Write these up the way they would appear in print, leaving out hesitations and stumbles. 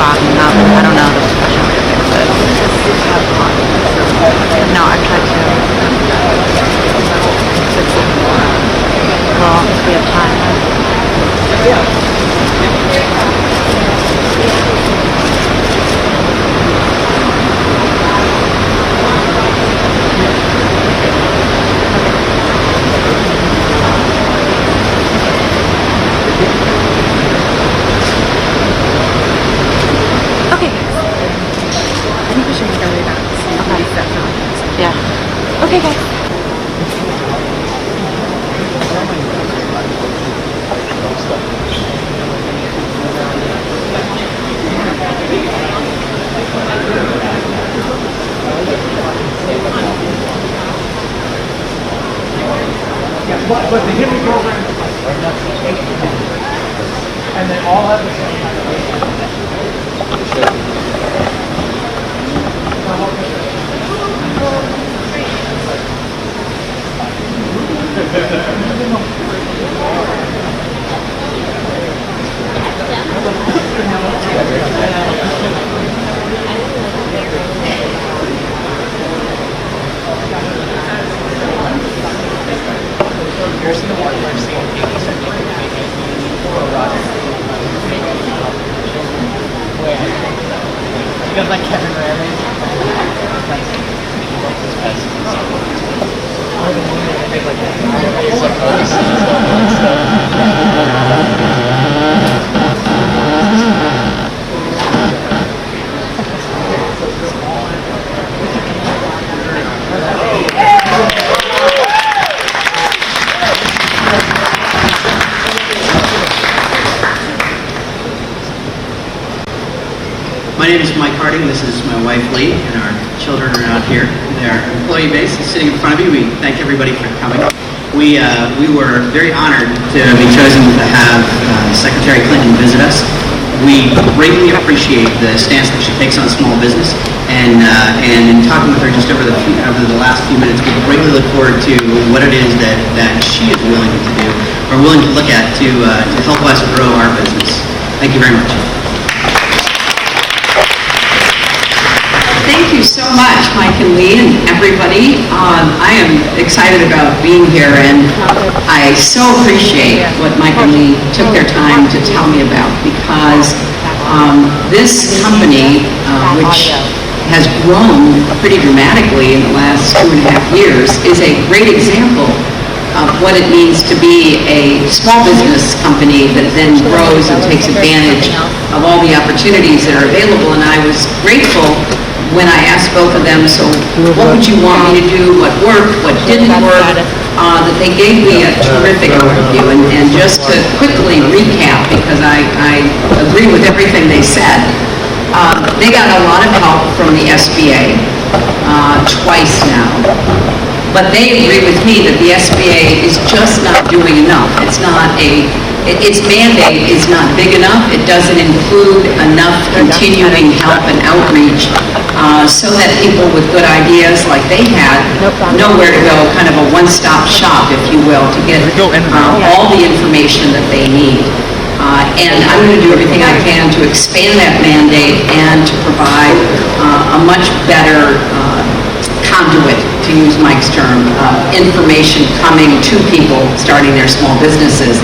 broaden up. I don't know the special but no, I tried to. Well, if we have time. Okay. I think we should make our way back. Okay. Yeah. Okay, guys. But the HIPAA program, and they all have the same. Here's the one we're seeing. You guys like Kevin Rayleigh? My name is Mike Harding. This is my wife Lee, and our children are out here. Their employee base is sitting in front of you. We thank everybody for coming. We were very honored to be chosen to have Secretary Clinton visit us. We greatly appreciate the stance that she takes on small business, and in talking with her just over the last few minutes, we greatly look forward to what it is that she is willing to do, or willing to look at to help us grow our business. Thank you very much. Thank you so much, Mike and Lee and everybody. I am excited about being here, and I so appreciate what Mike and Lee took their time to tell me about, because this company, which has grown pretty dramatically in the last 2.5 years, is a great example of what it means to be a small business company that then grows and takes advantage of all the opportunities that are available. And I was grateful when I asked both of them, so what would you want me to do, what worked, what didn't work, that they gave me a terrific overview. And just to quickly recap, because I agree with everything they said, they got a lot of help from the SBA twice now. But they agree with me that the SBA is just not doing enough. It's not its mandate is not big enough. It doesn't include enough continuing help and outreach so that people with good ideas like they had know where to go, kind of a one-stop shop, if you will, to get all the information that they need. And I'm going to do everything I can to expand that mandate and to provide a much better conduit, to use Mike's term, information coming to people starting their small businesses.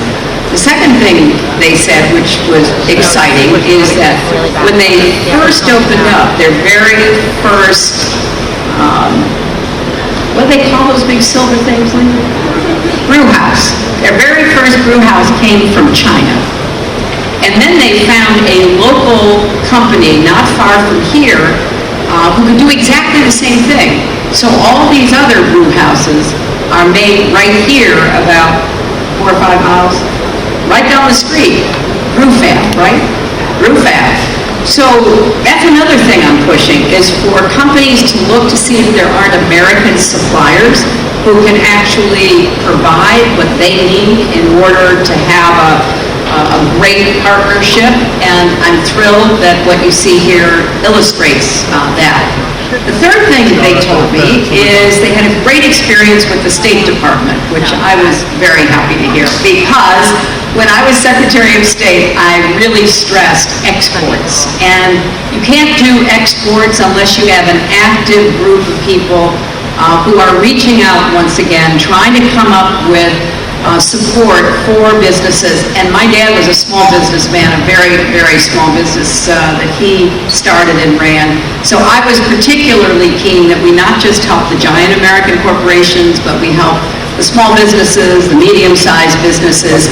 The second thing they said, which was exciting, is that when they first opened up, their very first, what do they call those big silver things, Linda? Brew house. Their very first brew house came from China. And then they found a local company not far from here who could do exactly the same thing. So all these other brew houses are made right here, about 4 or 5 miles, right down the street. Brew Fab, right? Brew Fab. So that's another thing I'm pushing, is for companies to look to see if there aren't American suppliers who can actually provide what they need in order to have a a great partnership, and I'm thrilled that what you see here illustrates that. The third thing that they told me is they had a great experience with the State Department, which I was very happy to hear, because when I was Secretary of State, I really stressed exports. And you can't do exports unless you have an active group of people who are reaching out once again, trying to come up with support for businesses. And my dad was a small businessman, a very, very small business that he started and ran. So I was particularly keen that we not just help the giant American corporations, but we help the small businesses, the medium-sized businesses.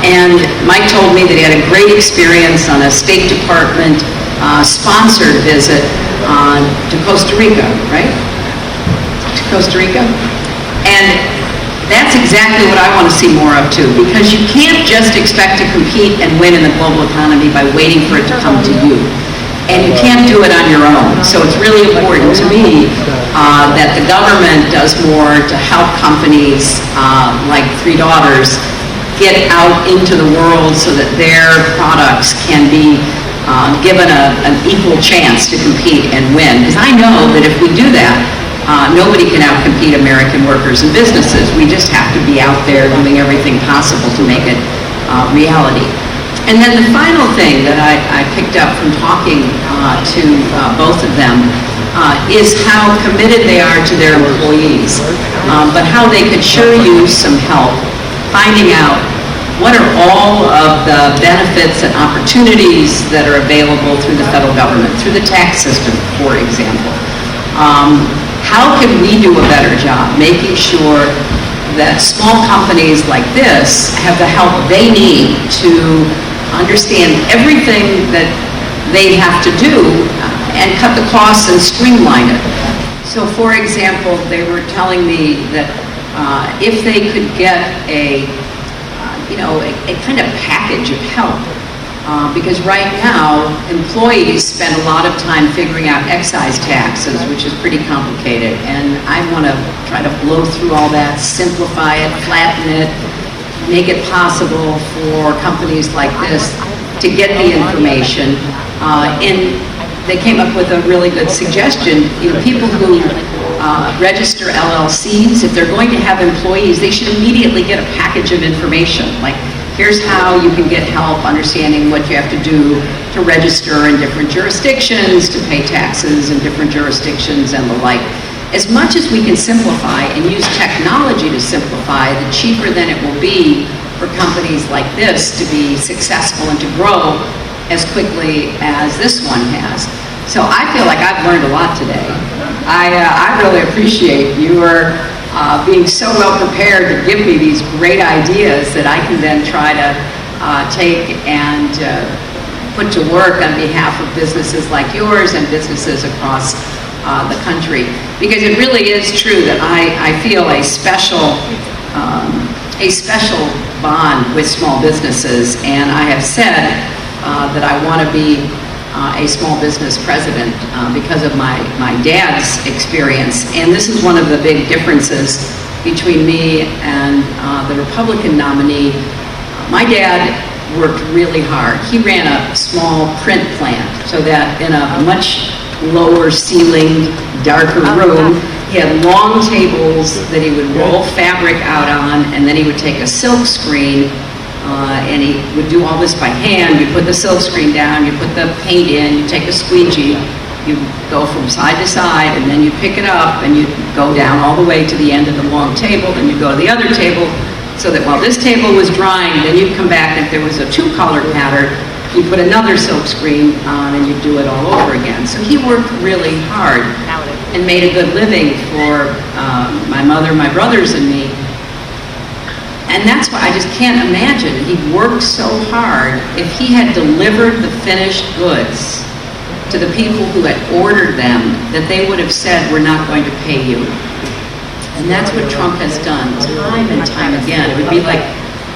And Mike told me that he had a great experience on a State Department sponsored visit to Costa Rica, right? To Costa Rica. And that's exactly what I want to see more of too, because you can't just expect to compete and win in the global economy by waiting for it to come to you. And you can't do it on your own. So it's really important to me that the government does more to help companies like Three Daughters get out into the world so that their products can be given an equal chance to compete and win. Because I know that if we do that, nobody can outcompete American workers and businesses. We just have to be out there doing everything possible to make it reality. And then the final thing that I picked up from talking to both of them is how committed they are to their employees, but how they could sure use some help finding out what are all of the benefits and opportunities that are available through the federal government, through the tax system, for example. How can we do a better job making sure that small companies like this have the help they need to understand everything that they have to do and cut the costs and streamline it? So, for example, they were telling me that if they could get a kind of package of help, because right now employees spend a lot of time figuring out excise taxes, which is pretty complicated, and I want to try to blow through all that, simplify it, flatten it, make it possible for companies like this to get the information. And they came up with a really good suggestion. People who register LLCs, if they're going to have employees, they should immediately get a package of information. Like, here's how you can get help understanding what you have to do to register in different jurisdictions, to pay taxes in different jurisdictions, and the like. As much as we can simplify and use technology to simplify, the cheaper then it will be for companies like this to be successful and to grow as quickly as this one has. So I feel like I've learned a lot today. I really appreciate your being so well prepared to give me these great ideas that I can then try to take and put to work on behalf of businesses like yours and businesses across the country. Because it really is true that I feel a special bond with small businesses, and I have said that I want to be a small business president because of my dad's experience. And this is one of the big differences between me and the Republican nominee. My dad worked really hard. He ran a small print plant so that in a much lower ceilinged, darker room, he had long tables that he would roll fabric out on, and then he would take a silk screen and he would do all this by hand. You put the silk screen down, you put the paint in, you take a squeegee, you go from side to side, and then you pick it up and you go down all the way to the end of the long table, then you go to the other table, so that while this table was drying, then you'd come back, and if there was a two-color pattern, you put another silk screen on and you do it all over again. So he worked really hard and made a good living for my mother, my brothers, and me. And that's why I just can't imagine he worked so hard if he had delivered the finished goods to the people who had ordered them, that they would have said, we're not going to pay you. And that's what Trump has done time and time again. It would be like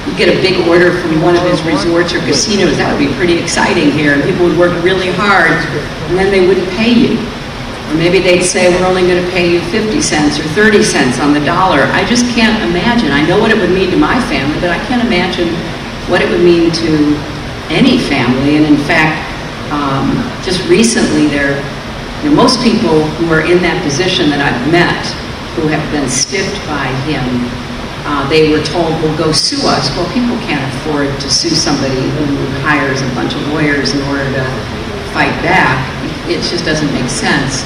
you get a big order from one of his resorts or casinos. That would be pretty exciting here. And people would work really hard, and then they wouldn't pay you. Or maybe they'd say, we're only going to pay you 50 cents or 30 cents on the dollar. I just can't imagine. I know what it would mean to my family, but I can't imagine what it would mean to any family. And in fact, just recently most people who are in that position that I've met who have been stiffed by him, they were told, well, go sue us. Well, people can't afford to sue somebody who hires a bunch of lawyers in order to fight back. It just doesn't make sense.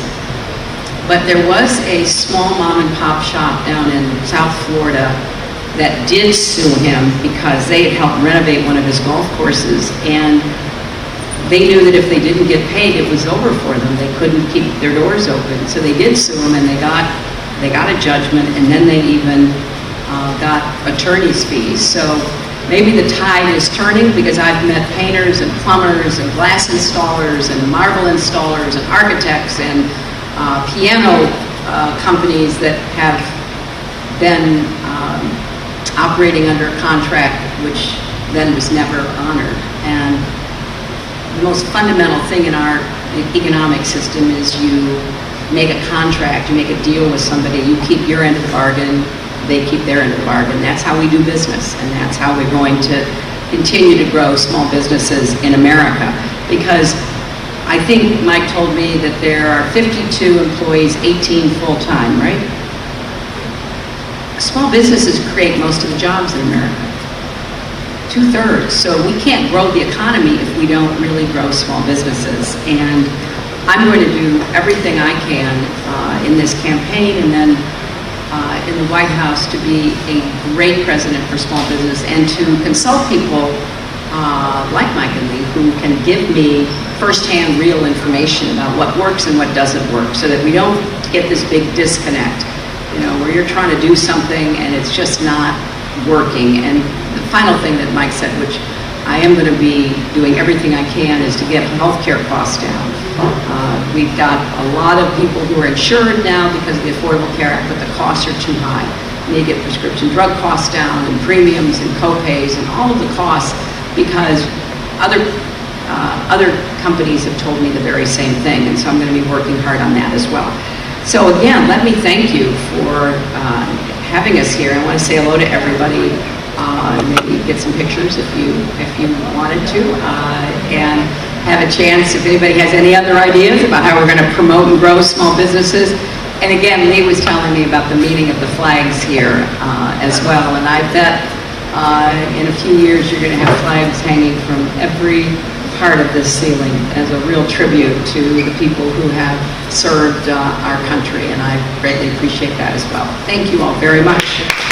But there was a small mom and pop shop down in South Florida that did sue him because they had helped renovate one of his golf courses, and they knew that if they didn't get paid, it was over for them. They couldn't keep their doors open. So they did sue him, and they got a judgment, and then they even got attorney's fees. So maybe the tide is turning, because I've met painters and plumbers and glass installers and marble installers and architects and piano companies that have been operating under a contract which then was never honored. And the most fundamental thing in our economic system is you make a contract, you make a deal with somebody, you keep your end of the bargain, they keep their end of the bargain. That's how we do business, and that's how we're going to continue to grow small businesses in America. Because I think Mike told me that there are 52 employees, 18 full-time, right? Small businesses create most of the jobs in America. 2/3. So we can't grow the economy if we don't really grow small businesses. And I'm going to do everything I can in this campaign and then in the White House to be a great president for small business and to consult people like Mike and Lee who can give me firsthand real information about what works and what doesn't work, so that we don't get this big disconnect, where you're trying to do something and it's just not working. And the final thing that Mike said, which I am going to be doing everything I can, is to get healthcare costs down. We've got a lot of people who are insured now because of the Affordable Care Act, but the costs are too high. We need to get prescription drug costs down and premiums and co-pays and all of the costs, because other companies have told me the very same thing, and so I'm going to be working hard on that as well. So again, let me thank you for having us here. I want to say hello to everybody. Maybe get some pictures if you wanted to, and have a chance if anybody has any other ideas about how we're going to promote and grow small businesses. And again, Lee was telling me about the meeting of the flags here as well, and I bet in a few years you're going to have flags hanging from every part of this ceiling as a real tribute to the people who have served our country, and I greatly appreciate that as well. Thank you all very much.